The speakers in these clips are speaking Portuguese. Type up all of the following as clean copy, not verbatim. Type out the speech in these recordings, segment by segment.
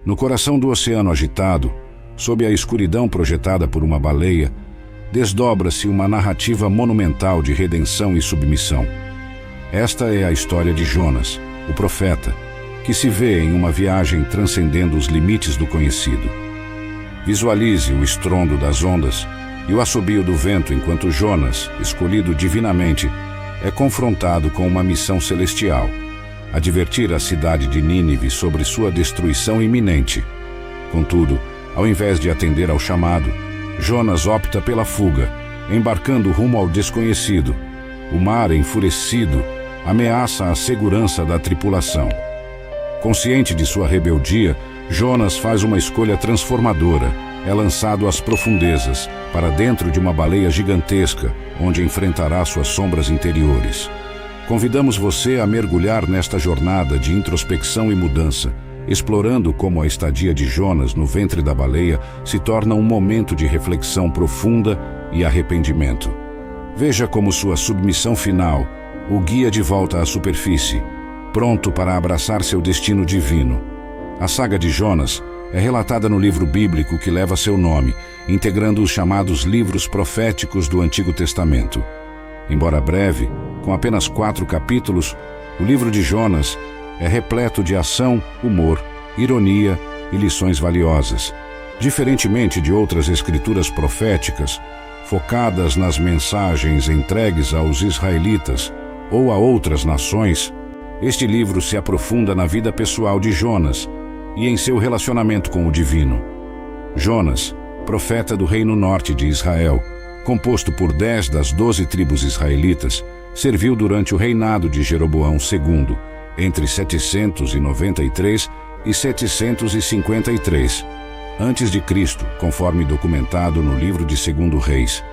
No coração do oceano agitado, sob a escuridão projetada por uma baleia, desdobra-se uma narrativa monumental de redenção e submissão. Esta é a história de Jonas, o profeta, que se vê em uma viagem transcendendo os limites do conhecido. Visualize o estrondo das ondas e o assobio do vento enquanto Jonas, escolhido divinamente, é confrontado com uma missão celestial: advertir a cidade de Nínive sobre sua destruição iminente. Contudo, ao invés de atender ao chamado, Jonas opta pela fuga, embarcando rumo ao desconhecido. O mar, enfurecido, ameaça a segurança da tripulação. Consciente de sua rebeldia, Jonas faz uma escolha transformadora. É lançado às profundezas, para dentro de uma baleia gigantesca, onde enfrentará suas sombras interiores. Convidamos você a mergulhar nesta jornada de introspecção e mudança, explorando como a estadia de Jonas no ventre da baleia se torna um momento de reflexão profunda e arrependimento. Veja como sua submissão final o guia de volta à superfície, pronto para abraçar seu destino divino. A saga de Jonas é relatada no livro bíblico que leva seu nome, integrando os chamados livros proféticos do Antigo Testamento. Embora breve, com apenas 4 capítulos, o livro de Jonas é repleto de ação, humor, ironia e lições valiosas. Diferentemente de outras escrituras proféticas, focadas nas mensagens entregues aos israelitas ou a outras nações, este livro se aprofunda na vida pessoal de Jonas e em seu relacionamento com o divino. Jonas, profeta do Reino Norte de Israel, composto por 10 das 12 tribos israelitas, serviu durante o reinado de Jeroboão II, entre 793 e 753 a.C., conforme documentado no livro de 2 Reis.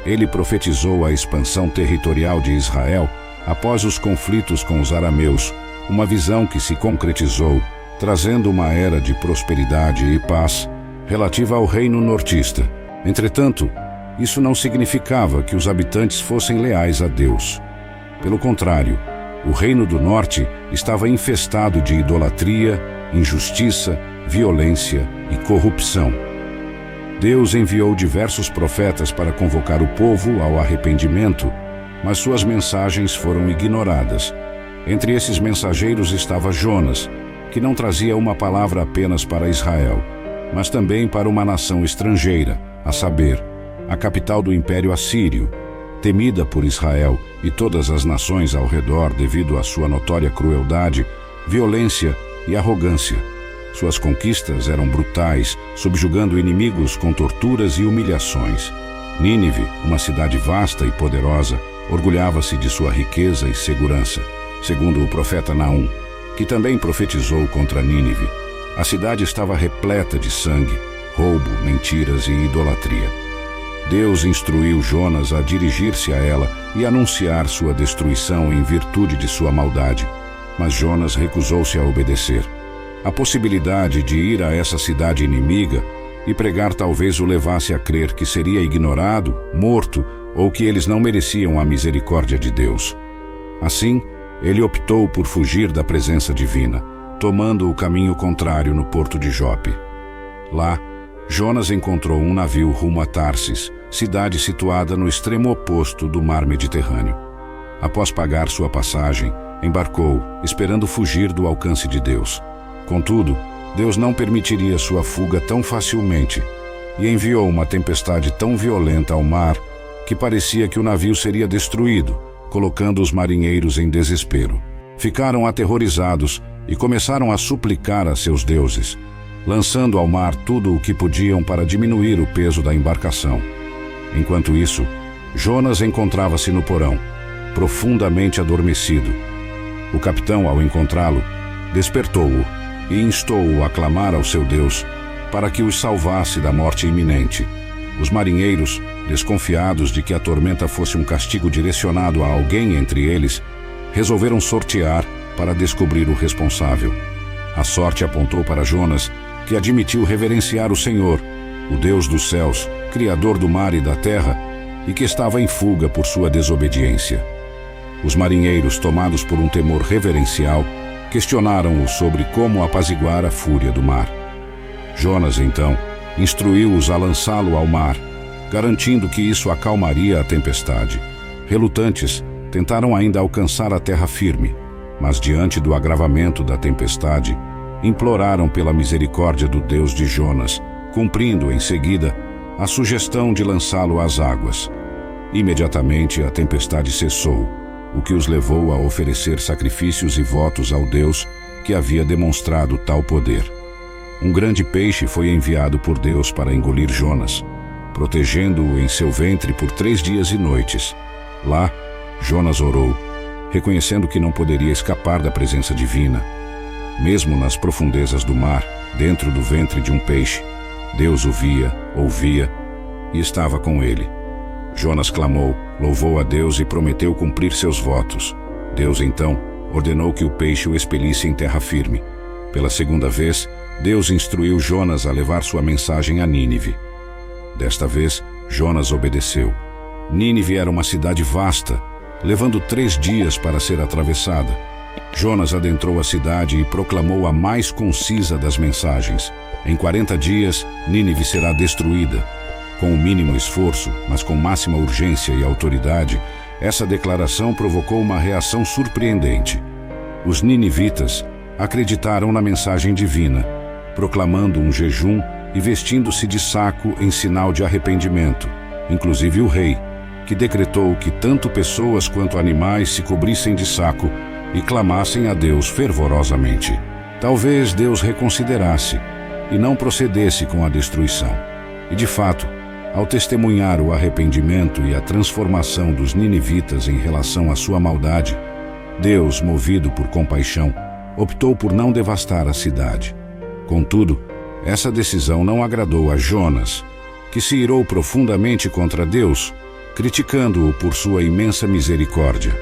Ele profetizou a expansão territorial de Israel após os conflitos com os arameus, uma visão que se concretizou, trazendo uma era de prosperidade e paz relativa ao reino nortista. Entretanto, isso não significava que os habitantes fossem leais a Deus. Pelo contrário, o reino do norte estava infestado de idolatria, injustiça, violência e corrupção. Deus enviou diversos profetas para convocar o povo ao arrependimento, mas suas mensagens foram ignoradas. Entre esses mensageiros estava Jonas, que não trazia uma palavra apenas para Israel, mas também para uma nação estrangeira, a saber, a capital do Império Assírio, temida por Israel e todas as nações ao redor devido à sua notória crueldade, violência e arrogância. Suas conquistas eram brutais, subjugando inimigos com torturas e humilhações. Nínive, uma cidade vasta e poderosa, orgulhava-se de sua riqueza e segurança. Segundo o profeta Naum, que também profetizou contra Nínive, a cidade estava repleta de sangue, roubo, mentiras e idolatria. Deus instruiu Jonas a dirigir-se a ela e anunciar sua destruição em virtude de sua maldade, mas Jonas recusou-se a obedecer. A possibilidade de ir a essa cidade inimiga e pregar talvez o levasse a crer que seria ignorado, morto ou que eles não mereciam a misericórdia de Deus. Assim, ele optou por fugir da presença divina, tomando o caminho contrário no porto de Jope. Lá, Jonas encontrou um navio rumo a Tarsis, cidade situada no extremo oposto do mar Mediterrâneo. Após pagar sua passagem, embarcou, esperando fugir do alcance de Deus. Contudo, Deus não permitiria sua fuga tão facilmente e enviou uma tempestade tão violenta ao mar que parecia que o navio seria destruído, colocando os marinheiros em desespero. Ficaram aterrorizados e começaram a suplicar a seus deuses, lançando ao mar tudo o que podiam para diminuir o peso da embarcação. Enquanto isso, Jonas encontrava-se no porão, profundamente adormecido. O capitão, ao encontrá-lo, despertou-o e instou-o a clamar ao seu Deus para que os salvasse da morte iminente. Os marinheiros, desconfiados de que a tormenta fosse um castigo direcionado a alguém entre eles, resolveram sortear para descobrir o responsável. A sorte apontou para Jonas, que admitiu reverenciar o Senhor, o Deus dos céus, Criador do mar e da terra, e que estava em fuga por sua desobediência. Os marinheiros, tomados por um temor reverencial, questionaram-o sobre como apaziguar a fúria do mar. Jonas, então, instruiu-os a lançá-lo ao mar, garantindo que isso acalmaria a tempestade. Relutantes, tentaram ainda alcançar a terra firme, mas diante do agravamento da tempestade, imploraram pela misericórdia do Deus de Jonas, cumprindo, em seguida, a sugestão de lançá-lo às águas. Imediatamente a tempestade cessou, o que os levou a oferecer sacrifícios e votos ao Deus que havia demonstrado tal poder. Um grande peixe foi enviado por Deus para engolir Jonas, protegendo-o em seu ventre por 3 dias e noites. Lá, Jonas orou, reconhecendo que não poderia escapar da presença divina. Mesmo nas profundezas do mar, dentro do ventre de um peixe, Deus o via, ouvia e estava com ele. Jonas clamou, louvou a Deus e prometeu cumprir seus votos. Deus, então, ordenou que o peixe o expelisse em terra firme. Pela segunda vez, Deus instruiu Jonas a levar sua mensagem a Nínive. Desta vez, Jonas obedeceu. Nínive era uma cidade vasta, levando 3 dias para ser atravessada. Jonas adentrou a cidade e proclamou a mais concisa das mensagens. Em 40 dias, Nínive será destruída. Com o mínimo esforço, mas com máxima urgência e autoridade, essa declaração provocou uma reação surpreendente. Os ninivitas acreditaram na mensagem divina, proclamando um jejum e vestindo-se de saco em sinal de arrependimento, inclusive o rei, que decretou que tanto pessoas quanto animais se cobrissem de saco e clamassem a Deus fervorosamente. Talvez Deus reconsiderasse e não procedesse com a destruição. E de fato, ao testemunhar o arrependimento e a transformação dos ninivitas em relação à sua maldade, Deus, movido por compaixão, optou por não devastar a cidade. Contudo, essa decisão não agradou a Jonas, que se irou profundamente contra Deus, criticando-o por sua imensa misericórdia.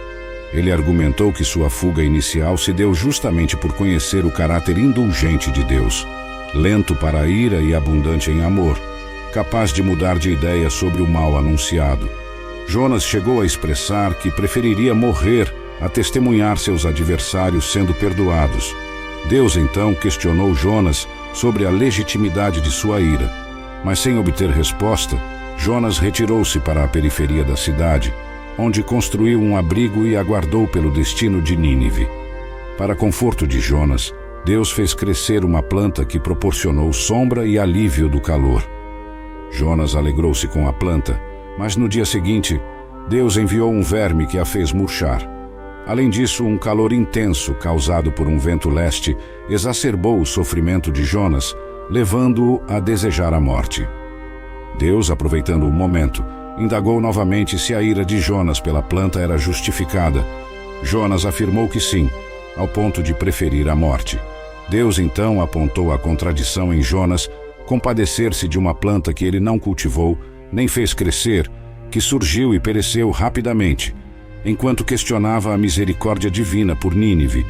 Ele argumentou que sua fuga inicial se deu justamente por conhecer o caráter indulgente de Deus, lento para a ira e abundante em amor, capaz de mudar de ideia sobre o mal anunciado. Jonas chegou a expressar que preferiria morrer a testemunhar seus adversários sendo perdoados. Deus então questionou Jonas sobre a legitimidade de sua ira, mas sem obter resposta, Jonas retirou-se para a periferia da cidade, onde construiu um abrigo e aguardou pelo destino de Nínive. Para conforto de Jonas, Deus fez crescer uma planta que proporcionou sombra e alívio do calor. Jonas alegrou-se com a planta, mas no dia seguinte, Deus enviou um verme que a fez murchar. Além disso, um calor intenso causado por um vento leste exacerbou o sofrimento de Jonas, levando-o a desejar a morte. Deus, aproveitando o momento, indagou novamente se a ira de Jonas pela planta era justificada. Jonas afirmou que sim, ao ponto de preferir a morte. Deus então apontou a contradição em Jonas, compadecer-se de uma planta que ele não cultivou, nem fez crescer, que surgiu e pereceu rapidamente, enquanto questionava a misericórdia divina por Nínive,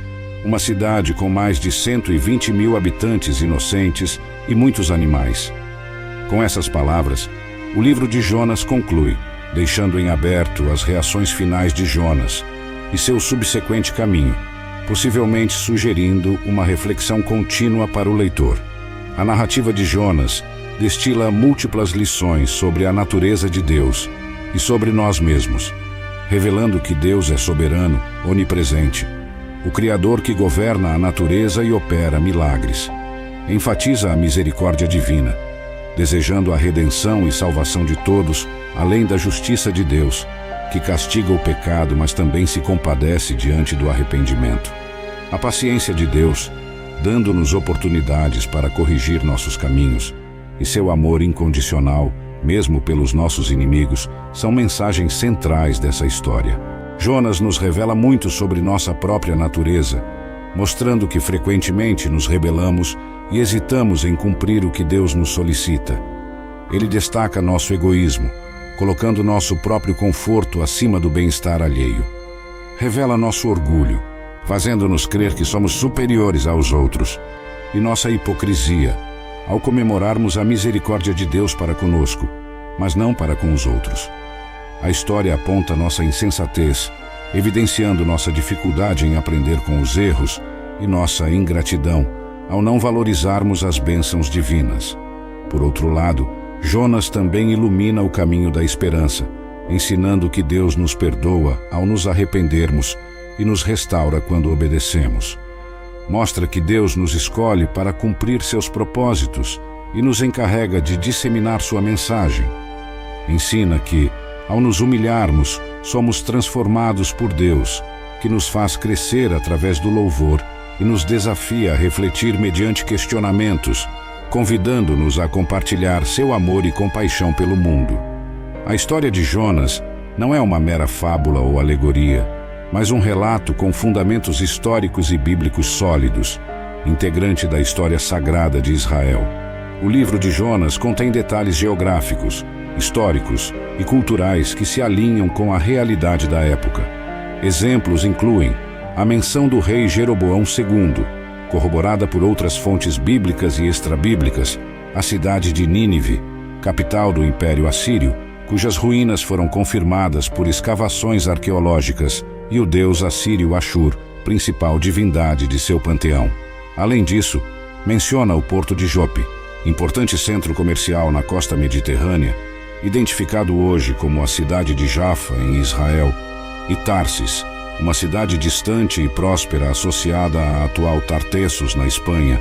uma cidade com mais de 120.000 habitantes inocentes e muitos animais. Com essas palavras, o livro de Jonas conclui, deixando em aberto as reações finais de Jonas e seu subsequente caminho, possivelmente sugerindo uma reflexão contínua para o leitor. A narrativa de Jonas destila múltiplas lições sobre a natureza de Deus e sobre nós mesmos, revelando que Deus é soberano, onipresente, o Criador que governa a natureza e opera milagres. Enfatiza a misericórdia divina, desejando a redenção e salvação de todos, além da justiça de Deus, que castiga o pecado, mas também se compadece diante do arrependimento. A paciência de Deus, dando-nos oportunidades para corrigir nossos caminhos, e seu amor incondicional, mesmo pelos nossos inimigos, são mensagens centrais dessa história. Jonas nos revela muito sobre nossa própria natureza, mostrando que frequentemente nos rebelamos e hesitamos em cumprir o que Deus nos solicita. Ele destaca nosso egoísmo, colocando nosso próprio conforto acima do bem-estar alheio. Revela nosso orgulho, fazendo-nos crer que somos superiores aos outros, e nossa hipocrisia, ao comemorarmos a misericórdia de Deus para conosco, mas não para com os outros. A história aponta nossa insensatez, evidenciando nossa dificuldade em aprender com os erros e nossa ingratidão, ao não valorizarmos as bênçãos divinas. Por outro lado, Jonas também ilumina o caminho da esperança, ensinando que Deus nos perdoa ao nos arrependermos e nos restaura quando obedecemos. Mostra que Deus nos escolhe para cumprir seus propósitos e nos encarrega de disseminar sua mensagem. Ensina que, ao nos humilharmos, somos transformados por Deus, que nos faz crescer através do louvor e nos desafia a refletir mediante questionamentos, convidando-nos a compartilhar seu amor e compaixão pelo mundo. A história de Jonas não é uma mera fábula ou alegoria, mas um relato com fundamentos históricos e bíblicos sólidos, integrante da história sagrada de Israel. O livro de Jonas contém detalhes geográficos, históricos e culturais que se alinham com a realidade da época. Exemplos incluem a menção do rei Jeroboão II, corroborada por outras fontes bíblicas e extrabíblicas, a cidade de Nínive, capital do Império Assírio, cujas ruínas foram confirmadas por escavações arqueológicas, e o deus assírio Ashur, principal divindade de seu panteão. Além disso, menciona o porto de Jope, importante centro comercial na costa mediterrânea, identificado hoje como a cidade de Jafa, em Israel, e Tarsis, uma cidade distante e próspera associada à atual Tartessos, na Espanha,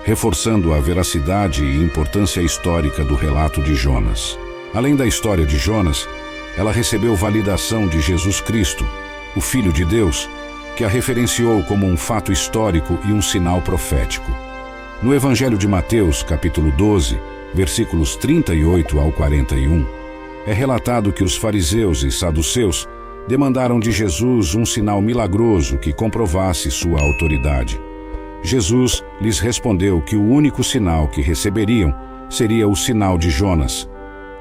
reforçando a veracidade e importância histórica do relato de Jonas. Além da história de Jonas, ela recebeu validação de Jesus Cristo, o Filho de Deus, que a referenciou como um fato histórico e um sinal profético. No Evangelho de Mateus, capítulo 12, versículos 38 ao 41, é relatado que os fariseus e saduceus demandaram de Jesus um sinal milagroso que comprovasse sua autoridade. Jesus lhes respondeu que o único sinal que receberiam seria o sinal de Jonas.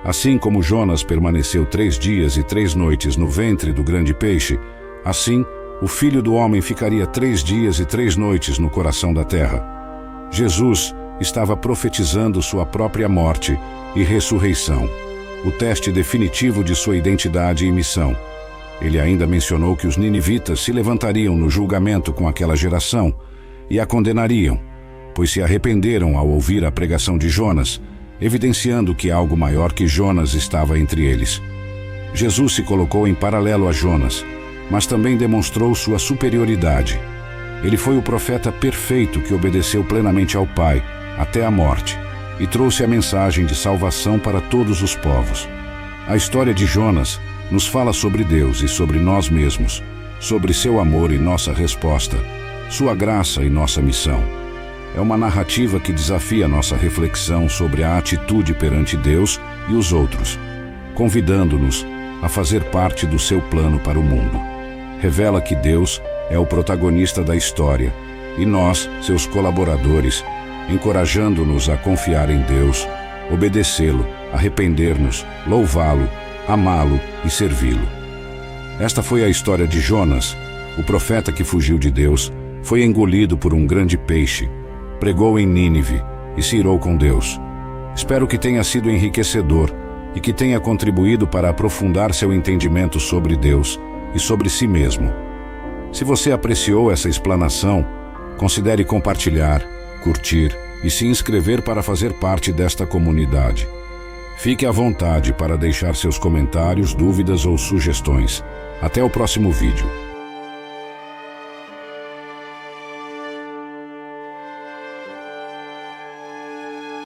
Assim como Jonas permaneceu 3 dias e 3 noites no ventre do grande peixe, assim o Filho do Homem ficaria 3 dias e 3 noites no coração da terra. Jesus estava profetizando sua própria morte e ressurreição, o teste definitivo de sua identidade e missão. Ele ainda mencionou que os ninivitas se levantariam no julgamento com aquela geração e a condenariam, pois se arrependeram ao ouvir a pregação de Jonas, evidenciando que algo maior que Jonas estava entre eles. Jesus se colocou em paralelo a Jonas, mas também demonstrou sua superioridade. Ele foi o profeta perfeito que obedeceu plenamente ao Pai, até a morte, e trouxe a mensagem de salvação para todos os povos. A história de Jonas nos fala sobre Deus e sobre nós mesmos, sobre seu amor e nossa resposta, sua graça e nossa missão. É uma narrativa que desafia nossa reflexão sobre a atitude perante Deus e os outros, convidando-nos a fazer parte do seu plano para o mundo. Revela que Deus é o protagonista da história e nós, seus colaboradores, encorajando-nos a confiar em Deus, obedecê-lo, arrepender-nos, louvá-lo, amá-lo e servi-lo. Esta foi a história de Jonas, o profeta que fugiu de Deus, foi engolido por um grande peixe, pregou em Nínive e se irou com Deus. Espero que tenha sido enriquecedor e que tenha contribuído para aprofundar seu entendimento sobre Deus e sobre si mesmo. Se você apreciou essa explanação, considere compartilhar, curtir e se inscrever para fazer parte desta comunidade. Fique à vontade para deixar seus comentários, dúvidas ou sugestões. Até o próximo vídeo.